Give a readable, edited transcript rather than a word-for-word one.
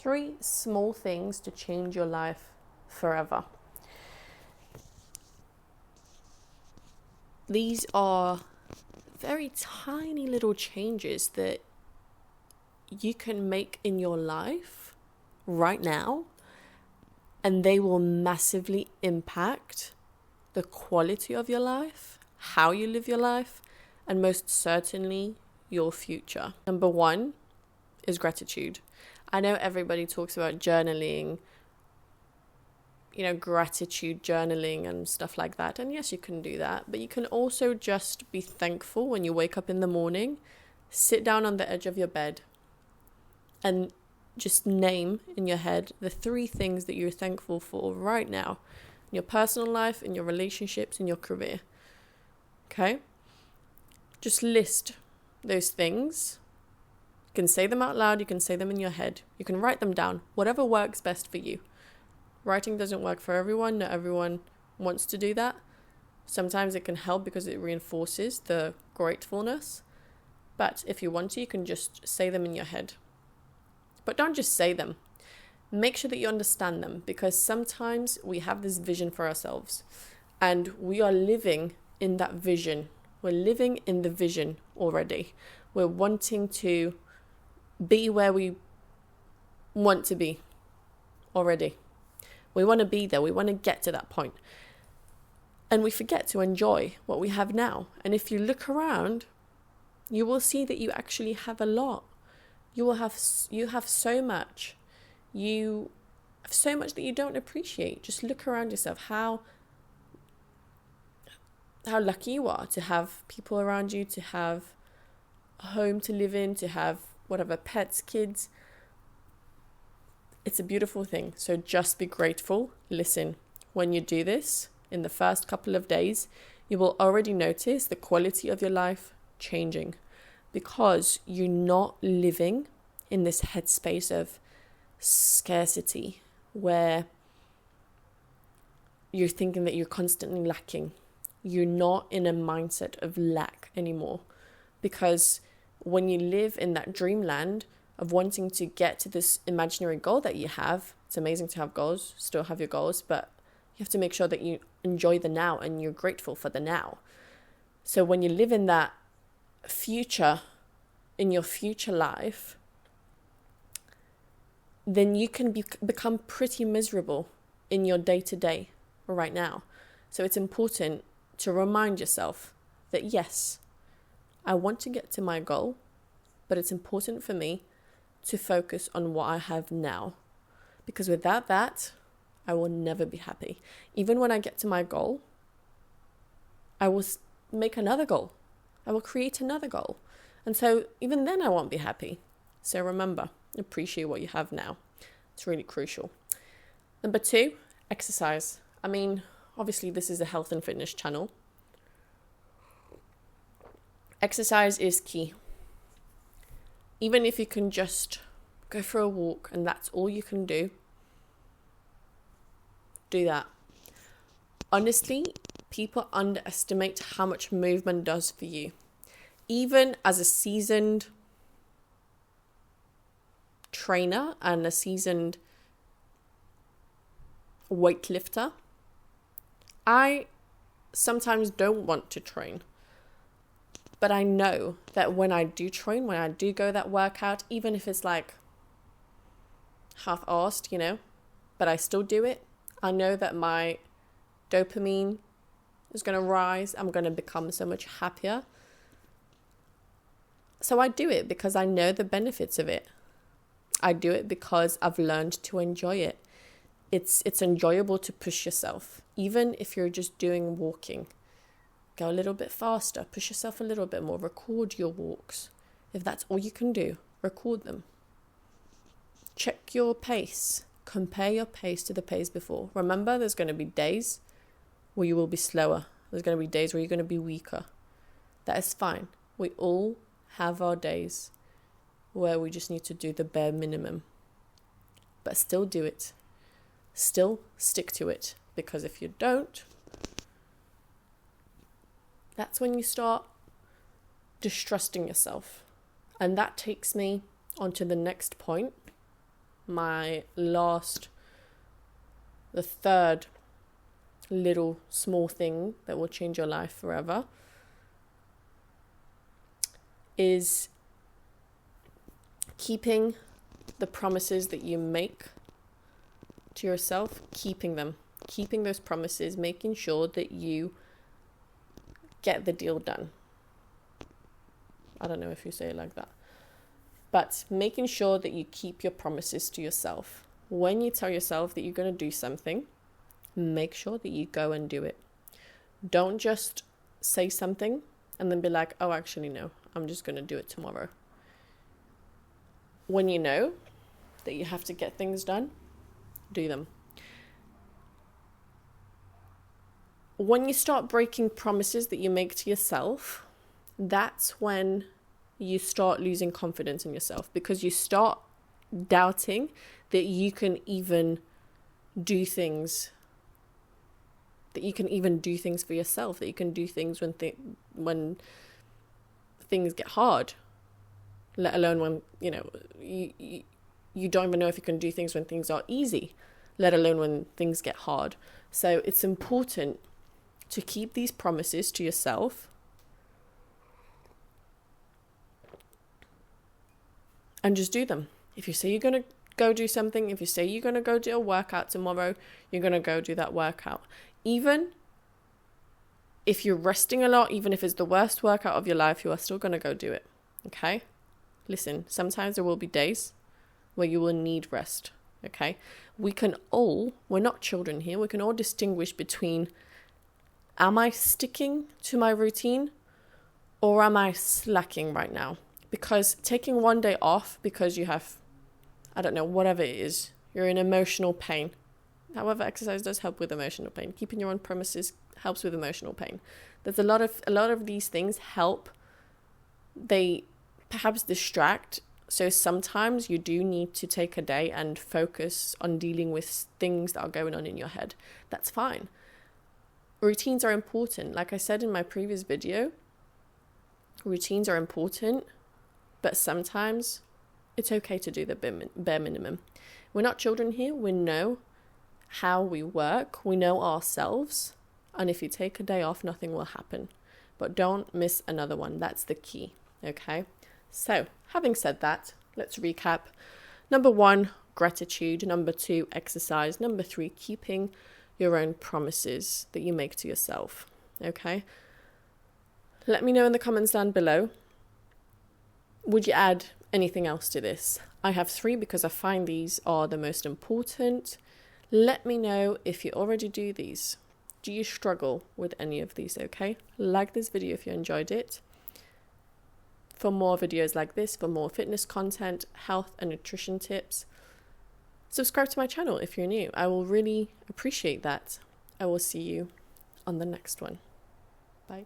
3 small things to change your life forever. These are very tiny little changes that you can make in your life right now, and they will massively impact the quality of your life, how you live your life, and most certainly your future. Number 1 is gratitude. I know everybody talks about journaling, gratitude journaling and stuff like that. And yes, you can do that, but you can also just be thankful when you wake up in the morning, sit down on the edge of your bed, and just name in your head the 3 things that you're thankful for right now in your personal life, in your relationships, in your career. Okay? Just list those things. You can say them out loud, you can say them in your head, you can write them down, whatever works best for you. Writing doesn't work for everyone, not everyone wants to do that. Sometimes it can help because it reinforces the gratefulness, but if you want to, you can just say them in your head. But don't just say them. Make sure that you understand them, because sometimes we have this vision for ourselves and we are living in that vision. We're living in the vision already. We're wanting to be where we want to be already. We want to be there. We want to get to that point. And we forget to enjoy what we have now. And if you look around, you will see that you actually have a lot. You have so much. You have so much that you don't appreciate. Just look around yourself. How lucky you are to have people around you, to have a home to live in, to have whatever, pets, kids. It's a beautiful thing. So just be grateful. Listen, when you do this in the first couple of days, you will already notice the quality of your life changing, because you're not living in this headspace of scarcity where you're thinking that you're constantly lacking. You're not in a mindset of lack anymore, because when you live in that dreamland of wanting to get to this imaginary goal that you have, it's amazing to have goals, still have your goals, but you have to make sure that you enjoy the now and you're grateful for the now. So when you live in that future, in your future life, then you can become pretty miserable in your day-to-day right now. So it's important to remind yourself that yes, I want to get to my goal, but it's important for me to focus on what I have now. Because without that, I will never be happy. Even when I get to my goal, I will make another goal. I will create another goal. And so even then I won't be happy. So remember, appreciate what you have now. It's really crucial. Number 2, exercise. I mean, obviously this is a health and fitness channel. Exercise is key. Even if you can just go for a walk and that's all you can do that. Honestly, people underestimate how much movement does for you. Even as a seasoned trainer and a seasoned weightlifter, I sometimes don't want to train. But I know that when I do train, when I do go that workout, even if it's like half-assed, but I still do it, I know that my dopamine is going to rise. I'm going to become so much happier. So I do it because I know the benefits of it. I do it because I've learned to enjoy it. It's enjoyable to push yourself, even if you're just doing walking. Go a little bit faster, push yourself a little bit more, record your walks. If that's all you can do, record them. Check your pace, compare your pace to the pace before. Remember, there's going to be days where you will be slower. There's going to be days where you're going to be weaker. That is fine. We all have our days where we just need to do the bare minimum. But still do it. Still stick to it. Because if you don't, that's when you start distrusting yourself. And that takes me on to the next point, the third little small thing that will change your life forever is keeping the promises that you make to yourself, keeping those promises, making sure that you get the deal done. I don't know if you say it like that, but making sure that you keep your promises to yourself. When you tell yourself that you're going to do something, make sure that you go and do it. Don't just say something and then be like, oh, actually, no, I'm just going to do it tomorrow. When you know that you have to get things done, do them. When you start breaking promises that you make to yourself, that's when you start losing confidence in yourself, because you start doubting that you can even do things, for yourself, that you can do things when things get hard, let alone when, you don't even know if you can do things when things are easy, let alone when things get hard. So it's important to keep these promises to yourself and just do them. If you say you're going to go do something, if you say you're going to go do a workout tomorrow, you're going to go do that workout. Even if you're resting a lot, even if it's the worst workout of your life, you are still going to go do it. Okay? Listen, sometimes there will be days where you will need rest. Okay? We're not children here. We can all distinguish between, am I sticking to my routine or am I slacking right now? Because taking one day off because you have, I don't know, whatever it is, you're in emotional pain. However, exercise does help with emotional pain. Keeping your own promises helps with emotional pain. There's a lot of these things help. They perhaps distract. So sometimes you do need to take a day and focus on dealing with things that are going on in your head. That's fine. Routines are important. Like I said in my previous video, routines are important, but sometimes it's okay to do the bare minimum. We're not children here. We know how we work. We know ourselves. And if you take a day off, nothing will happen. But don't miss another one. That's the key. Okay? So, having said that, let's recap. Number 1, gratitude. Number 2, exercise. Number 3, keeping your own promises that you make to yourself. Okay? Let me know in the comments down below. Would you add anything else to this? I have 3 because I find these are the most important. Let me know if you already do these. Do you struggle with any of these? Okay? Like this video if you enjoyed it. For more videos like this, for more fitness content, health and nutrition tips, subscribe to my channel if you're new. I will really appreciate that. I will see you on the next one. Bye.